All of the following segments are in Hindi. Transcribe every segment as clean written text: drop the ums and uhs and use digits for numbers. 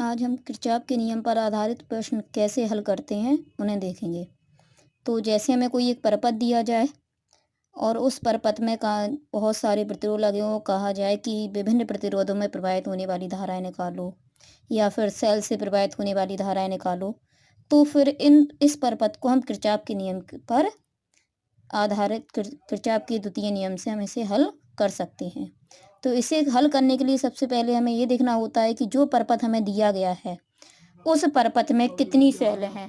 आज हम किरचॉफ के नियम पर आधारित प्रश्न कैसे हल करते हैं उन्हें देखेंगे। तो जैसे हमें कोई एक परपथ दिया जाए और उस परपथ में बहुत सारे प्रतिरोध लगे हों, कहा जाए कि विभिन्न प्रतिरोधों में प्रवाहित होने वाली धाराएं निकालो या फिर सेल से प्रवाहित होने वाली धाराएं निकालो। तो फिर इस परपथ को हम किरचॉफ के नियम पर आधारित किरचॉफ के द्वितीय नियम से हम इसे हल कर सकते हैं। तो इसे हल करने के लिए सबसे पहले हमें ये देखना होता है कि जो परपथ हमें दिया गया है उस परपथ में कितनी सेल हैं।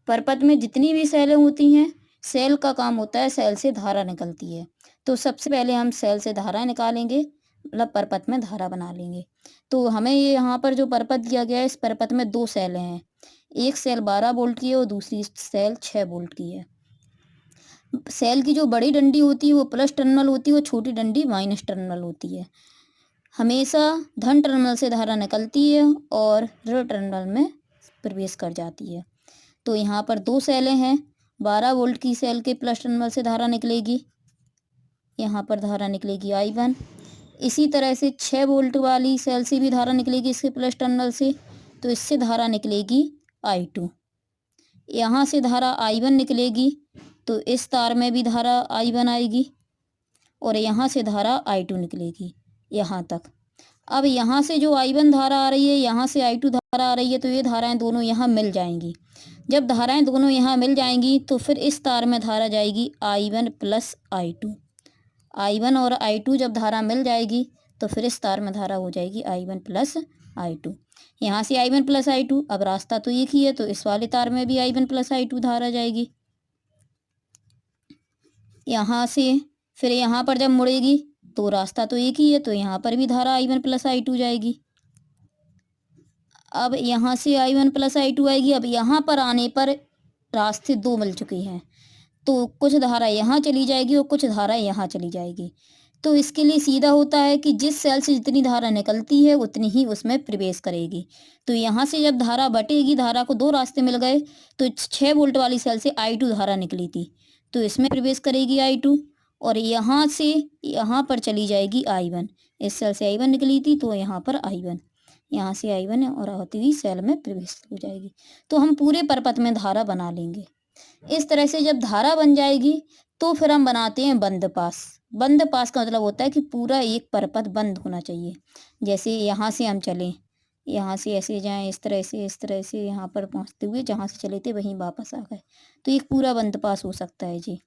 परपथ में जितनी भी सेलें होती हैं, सेल का काम होता है सेल से धारा निकलती है। तो सबसे पहले हम सेल से धारा निकालेंगे, मतलब परपथ में धारा बना लेंगे। तो हमें ये यहाँ पर जो परपथ दिया गया है, इस परपथ में 2 सेलें हैं। एक सेल 12 वोल्ट की है और दूसरी सेल 6 वोल्ट की है। सेल की जो बड़ी डंडी होती है वो प्लस टर्मिनल होती है, वो छोटी डंडी माइनस टर्मिनल होती है। हमेशा धन टर्मिनल से धारा निकलती है और ऋण टर्मिनल में प्रवेश कर जाती है। तो यहाँ पर 2 सेलें हैं। 12 वोल्ट की सेल के प्लस टर्मिनल से धारा निकलेगी, यहाँ पर धारा निकलेगी I1। इसी तरह से 6 वोल्ट वाली सेल से भी धारा निकलेगी इसके प्लस टर्मिनल से, तो इससे धारा निकलेगी I2। यहाँ से धारा I1 निकलेगी तो इस तार में भी धारा I1 आएगी और यहाँ से धारा I2 निकलेगी यहाँ तक। अब यहाँ से जो I1 धारा आ रही है, यहाँ से I2 धारा आ रही है, तो ये धाराएं दोनों यहाँ मिल जाएंगी। जब धाराएं दोनों यहाँ मिल जाएंगी तो फिर इस तार में धारा जाएगी I1 प्लस I2। I1 और I2 जब धारा मिल जाएगी तो फिर इस तार में धारा हो जाएगी I1 प्लस I2। यहाँ से I1 प्लस I2, अब रास्ता तो एक ही है तो इस वाले तार में भी I1 प्लस I2 धारा जाएगी। यहाँ से फिर यहाँ पर जब मुड़ेगी तो रास्ता तो एक ही है, तो यहाँ पर भी धारा I1 प्लस I2 जाएगी। अब यहाँ से I1 प्लस I2 आएगी। अब यहाँ पर आने पर रास्ते 2 मिल चुके हैं, तो कुछ धारा यहाँ चली जाएगी और कुछ धारा यहाँ चली जाएगी। तो इसके लिए सीधा होता है कि जिस सेल से जितनी धारा निकलती है उतनी ही उसमें प्रवेश करेगी। तो यहाँ से जब धारा बटेगी, धारा को 2 रास्ते मिल गए, तो 6 वोल्ट वाली सेल से I2 धारा निकली थी तो इसमें प्रवेश करेगी I2, और यहाँ से यहाँ पर चली जाएगी I1। इस सेल से I1 निकली थी तो यहाँ पर I1, यहाँ से I1 है और होती हुई सेल में प्रवेश हो जाएगी। तो हम पूरे परपथ में धारा बना लेंगे। इस तरह से जब धारा बन जाएगी तो फिर हम बनाते हैं बंद पास। बंद पास का मतलब होता है कि पूरा एक परपथ बंद होना चाहिए। जैसे यहाँ से हम चलें, यहाँ से ऐसे जाएं, इस तरह से यहाँ पर पहुँचते हुए जहाँ से चले थे वहीं वापस आ गए, तो एक पूरा बंद पास हो सकता है जी।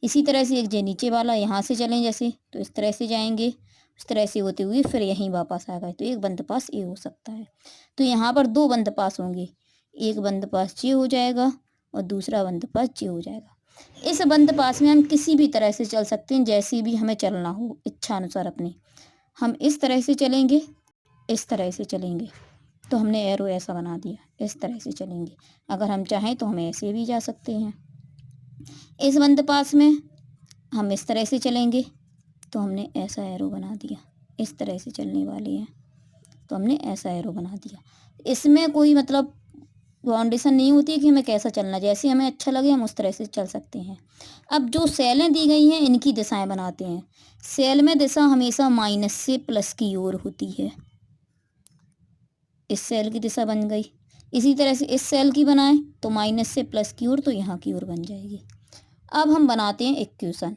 इसी तरह से एक जे नीचे वाला, यहाँ से चलें जैसे तो इस तरह से जाएंगे, इस तरह से होते हुए फिर यहीं वापस आ गए, तो एक बंद पास ये हो सकता है। तो यहाँ पर 2 बंद पास होंगे, एक बंद पास ये हो जाएगा और दूसरा बंद पास ये हो जाएगा। इस बंद पास में हम किसी भी तरह से चल सकते हैं, जैसे भी हमें चलना हो इच्छा अनुसार अपने। हम इस तरह से चलेंगे, इस तरह से चलेंगे, तो हमने एरो ऐसा बना दिया, इस तरह से चलेंगे। अगर हम चाहें तो हम ऐसे भी जा सकते हैं। इस बंद पास में हम इस तरह से चलेंगे तो हमने ऐसा एरो बना दिया। इस तरह से चलने वाले हैं तो हमने ऐसा एरो बना दिया। इसमें कोई मतलब बाउंडेशन नहीं होती है कि हमें कैसा चलना, जैसे हमें अच्छा लगे हम उस तरह से चल सकते हैं। अब जो सेलें दी गई हैं इनकी दिशाएं बनाते हैं। सेल में दिशा हमेशा माइनस से प्लस की ओर होती है। इस सेल की दिशा बन गई। इसी तरह से इस सेल की बनाएं तो माइनस से प्लस की ओर, तो यहाँ की ओर बन जाएगी। अब हम बनाते हैं इक्वेशन।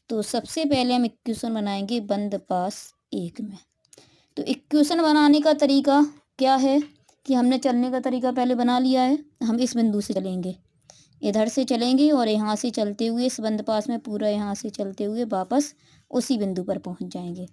तो सबसे पहले हम इक्वेशन बनाएंगे बंद पास 1 में। तो इक्वेशन बनाने का तरीका क्या है कि हमने चलने का तरीका पहले बना लिया है। हम इस बिंदु से चलेंगे, इधर से चलेंगे और यहाँ से चलते हुए इस बंद पास में पूरा यहाँ से चलते हुए वापस उसी बिंदु पर पहुँच जाएंगे।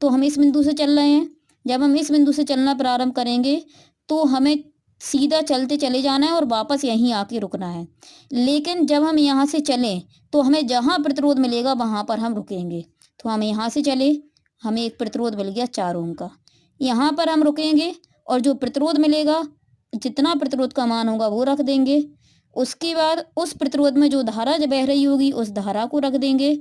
तो हम इस बिंदु से चल रहे हैं। जब हम इस बिंदु से चलना प्रारंभ करेंगे तो हमें सीधा चलते चले जाना है और वापस यहीं आके रुकना है। लेकिन जब हम यहाँ से चलें तो हमें जहाँ प्रतिरोध मिलेगा वहाँ पर हम रुकेंगे। तो हम यहाँ से चले, हमें एक प्रतिरोध मिल गया 4 ओम का, यहाँ पर हम रुकेंगे और जो प्रतिरोध मिलेगा, जितना प्रतिरोध का मान होगा वो रख देंगे। उसके बाद उस प्रतिरोध में जो धारा बह रही होगी उस धारा को रख देंगे।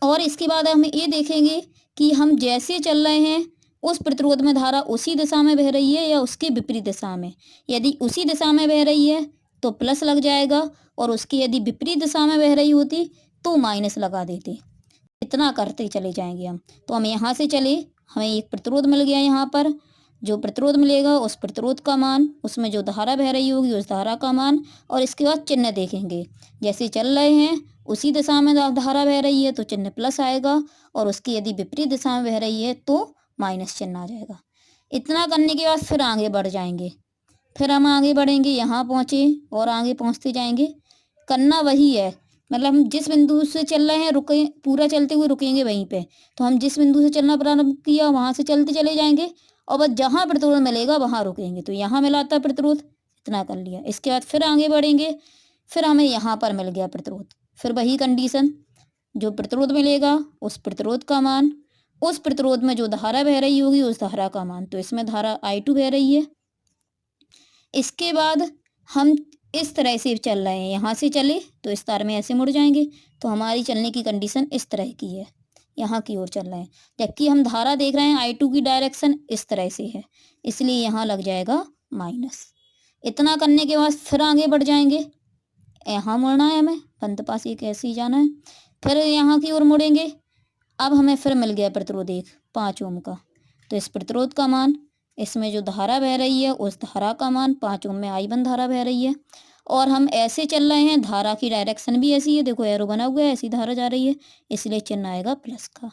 और इसके बाद हम ये देखेंगे कि हम जैसे चल रहे हैं उस प्रतिरोध में धारा उसी दिशा में बह रही है या उसके विपरीत दिशा में। यदि उसी दिशा में बह रही है तो प्लस लग जाएगा, और उसकी यदि विपरीत दिशा में बह रही होती तो माइनस लगा देते। इतना करते चले जाएंगे हम। तो हम यहाँ से चले, हमें एक प्रतिरोध मिल गया यहाँ पर, जो प्रतिरोध मिलेगा उस प्रतिरोध का मान, उसमें जो धारा बह रही होगी उस धारा का मान, और इसके बाद चिन्ह देखेंगे। जैसे चल रहे हैं उसी दिशा में धारा बह रही है तो चिन्ह प्लस आएगा, और उसकी यदि विपरीत दिशा में बह रही है तो माइनस चिन्ह आ जाएगा। इतना करने के बाद फिर आगे बढ़ जाएंगे। फिर हम आगे बढ़ेंगे, यहाँ पहुँचे और आगे पहुँचते जाएंगे। करना वही है, मतलब हम जिस बिंदु से चल रहे हैं रुके, पूरा चलते हुए रुकेंगे वहीं पे। तो हम जिस बिंदु से चलना प्रारंभ किया वहां से चलते चले जाएंगे, और बस जहाँ प्रतिरोध मिलेगा वहां रुकेंगे। तो यहाँ मिला था प्रतिरोध, इतना कर लिया। इसके बाद फिर आगे बढ़ेंगे, फिर हमें यहाँ पर मिल गया प्रतिरोध। फिर वही कंडीशन, जो प्रतिरोध मिलेगा उस प्रतिरोध का मान, उस प्रतिरोध में जो धारा बह रही होगी उस धारा का मान। तो इसमें धारा I2 बह रही है। इसके बाद हम इस तरह से चल रहे हैं, यहाँ से चले तो इस तार में ऐसे मुड़ जाएंगे, तो हमारी चलने की कंडीशन इस तरह की है, यहाँ की ओर चल रहे हैं। जबकि हम धारा देख रहे हैं I2 की डायरेक्शन इस तरह से है, इसलिए यहाँ लग जाएगा माइनस। इतना करने के बाद फिर आगे बढ़ जाएंगे, यहाँ मुड़ना है हमें, बंद पास एक ऐसे ही जाना है। फिर यहाँ की ओर मुड़ेंगे। अब हमें फिर मिल गया प्रतिरोध 5 ओम का। तो इस प्रतिरोध का मान, इसमें जो धारा बह रही है उस धारा का मान, 5 ओम में I1 धारा बह रही है, और हम ऐसे चल रहे हैं, धारा की डायरेक्शन भी ऐसी है, देखो एरो बना हुआ है, ऐसी धारा जा रही है, इसलिए चिन्ह आएगा प्लस का।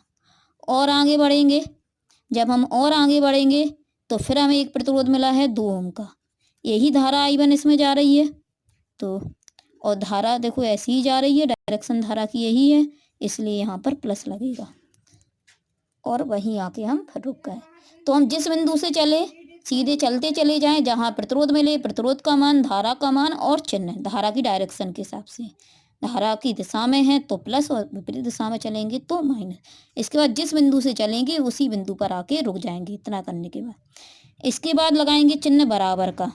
और आगे बढ़ेंगे, जब हम और आगे बढ़ेंगे तो फिर हमें एक प्रतिरोध मिला है 2 ओम का। यही धारा I1 इसमें जा रही है, तो और धारा देखो ऐसी ही जा रही है, डायरेक्शन धारा की यही है, इसलिए यहाँ पर प्लस लगेगा। और वहीं आके हम फिर रुक गए। तो हम जिस बिंदु से चले सीधे चलते चले जाएं, जहाँ प्रतिरोध मिले, प्रतिरोध का मान, धारा का मान और चिन्ह, धारा की डायरेक्शन के हिसाब से। धारा की दिशा में है तो प्लस, और विपरीत दिशा में चलेंगे तो माइनस। इसके बाद जिस बिंदु से चलेंगे उसी बिंदु पर आके रुक जाएंगे। इतना करने के बाद इसके बाद लगाएंगे चिन्ह बराबर का।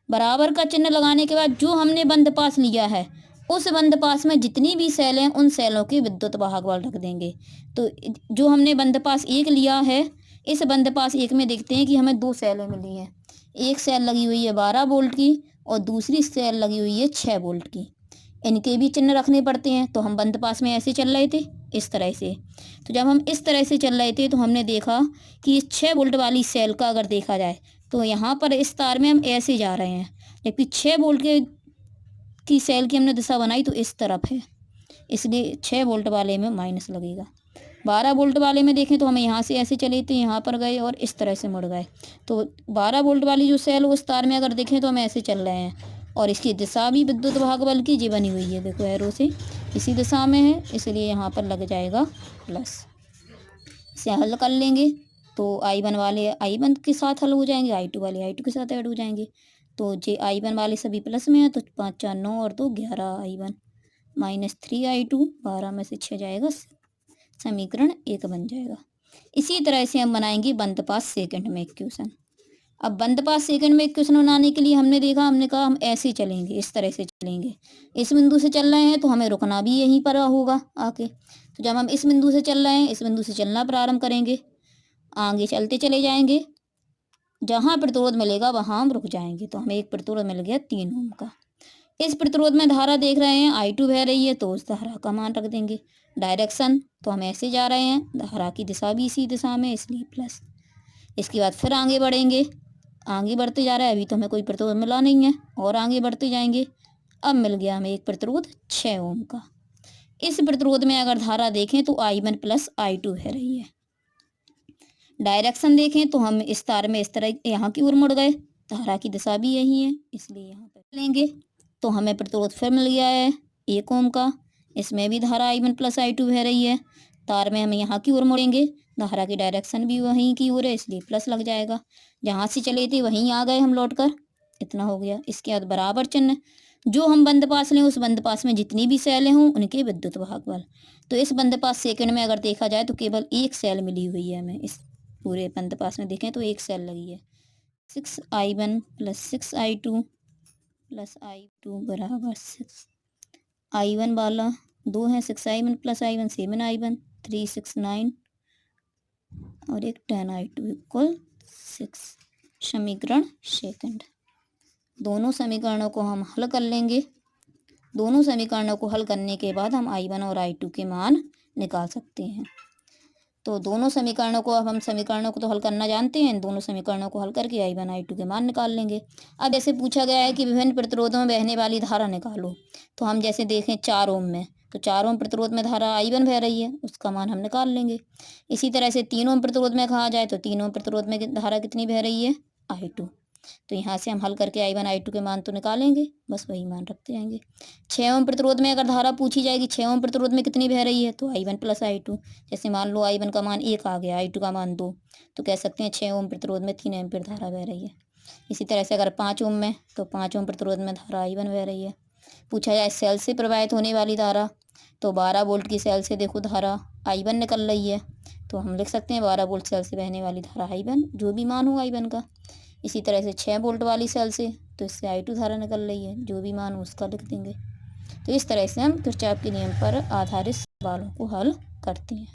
बराबर का चिन्ह लगाने के बाद जो हमने बंद पास लिया है उस बंद पास में जितनी भी सेल हैं उन सेलों के विद्युत वाहक बल रख देंगे। तो जो हमने बंद पास 1 लिया है, इस बंद पास 1 में देखते हैं कि हमें 2 सेलें मिली हैं। एक सेल लगी हुई है 12 वोल्ट की और दूसरी सेल लगी हुई है 6 वोल्ट की। इनके भी चिन्ह रखने पड़ते हैं। तो हम बंद पास में ऐसे चल रहे थे, इस तरह से। तो जब हम इस तरह से चल रहे थे तो हमने देखा कि 6 वोल्ट वाली सेल का अगर देखा जाए तो यहाँ पर इस तार में हम ऐसे जा रहे हैं, जबकि 6 वोल्ट की सेल की हमने दिशा बनाई तो इस तरफ है, इसलिए 6 वोल्ट वाले में माइनस लगेगा। 12 वोल्ट वाले में देखें तो हमें यहाँ से ऐसे चले थे, यहाँ पर गए और इस तरह से मुड़ गए। तो 12 वोल्ट वाली जो सेल उस तार में अगर देखें तो हम ऐसे चल रहे हैं, और इसकी दिशा भी विद्युत वाहक बल की जी बनी हुई है, देखो एरो से इसी दिशा में है, इसलिए यहाँ पर लग जाएगा प्लस। इसे हल कर लेंगे तो I1 वाले I1 के साथ हल हो जाएंगे, I2 वाले I2 के साथ ऐड हो जाएंगे। तो जे I1 वाले सभी प्लस में है, तो 5 4 9 और 2 11 I1 माइनस 3 I2, 12 में से 6 जाएगा, समीकरण 1 बन जाएगा। इसी तरह से हम बनाएंगे बंद पास सेकंड में इक्वेशन। अब बंद पास सेकंड में इक्वेशन बनाने के लिए हमने कहा हम ऐसे चलेंगे, इस तरह से चलेंगे। इस बिंदु से चल रहे हैं तो हमें रुकना भी यहीं पर होगा आके। तो जब हम इस बिंदु से चल रहे हैं, इस बिंदु से चलना प्रारंभ करेंगे, आगे चलते चले जाएंगे, जहाँ प्रतिरोध मिलेगा वहाँ हम रुक जाएंगे। तो हमें एक प्रतिरोध मिल गया 3 ओम का। इस प्रतिरोध में धारा देख रहे हैं I2 बह रही है, तो उस धारा का मान रख देंगे। डायरेक्शन तो हम ऐसे जा रहे हैं, धारा की दिशा भी इसी दिशा में, इसलिए प्लस। इसके बाद फिर आगे बढ़ेंगे, आगे बढ़ते जा रहा है, अभी तो हमें कोई प्रतिरोध मिला नहीं है, और आगे बढ़ते जाएंगे। अब मिल गया हमें एक प्रतिरोध 6 ओम का। इस प्रतिरोध में अगर धारा देखें तो I1 प्लस I2 बह रही है। डायरेक्शन देखें तो हम इस तार में इस तरह यहाँ की ओर मुड़ गए, धारा की दिशा भी यही है, इसलिए यहाँ पर लेंगे तो हमें प्रतिरोध फिर मिल गया है 1 ओम का। इसमें भी धारा I1 प्लस I2 बह रही है। तार में हम यहाँ की ओर मुड़ेंगे, धारा की डायरेक्शन भी वहीं की ओर है, इसलिए प्लस लग जाएगा। जहाँ से चले थे वहीं आ गए हम लौट कर, इतना हो गया। इसके बाद बराबर चिन्ह, जो हम बंद पास लें उस बंद पास में जितनी भी सेलें हों उनके विद्युत वाहक बल। तो इस बंद पास सेकंड में अगर देखा जाए तो केवल एक सेल मिली हुई है हमें। इस पूरे बंद पास में देखें तो एक सेल लगी है। 6I1 plus 6I2 plus I2 बराबर 6। I1 वाला 2 है, 6I1 प्लस I1 7I1, 3 6 9 और एक 10I2 इक्वल 6। समीकरण सेकंड। दोनों समीकरणों को हम हल कर लेंगे। दोनों समीकरणों को हल करने के बाद हम I1 और I2 के मान निकाल सकते हैं। तो दोनों समीकरणों को अब हम समीकरणों को तो हल करना जानते हैं, इन दोनों समीकरणों को हल करके I1 I2 के मान निकाल लेंगे। अब जैसे पूछा गया है कि विभिन्न प्रतिरोधों में बहने वाली धारा निकालो, तो हम जैसे देखें 4 ओम में, तो 4 ओम प्रतिरोध में धारा I1 बह रही है, उसका मान हम निकाल लेंगे। इसी तरह से 3 ओम प्रतिरोध में कहा जाए तो 3 ओम प्रतिरोध में धारा कितनी बह रही है, I2। तो यहाँ से हम हल करके I1 I2 के मान तो निकालेंगे, बस वही मान रखते जाएंगे। 6 ओम प्रतिरोध में अगर धारा पूछी जाएगी 6 ओम प्रतिरोध में कितनी बह रही है, तो I1 प्लस I2। जैसे मान लो I1 का मान 1 आ गया, I2 का मान 2, तो कह सकते हैं 6 ओम प्रतिरोध में 3 एम्पीयर धारा बह रही है। इसी तरह से अगर 5 ओम में, तो 5 ओम प्रतिरोध में धारा I1 बह रही है। पूछा जाए सेल से प्रवाहित होने वाली धारा, तो 12 वोल्ट की सेल से देखो धारा I1 निकल रही है, तो हम लिख सकते हैं 12 वोल्ट सेल से बहने वाली धारा I1, जो भी मान हो I1 का। इसी तरह से 6 वोल्ट वाली सेल से, तो इससे I2 धारा निकल रही है, जो भी मान हो उसका लिख देंगे। तो इस तरह से हम किरचॉफ के नियम पर आधारित सवालों को हल करते हैं।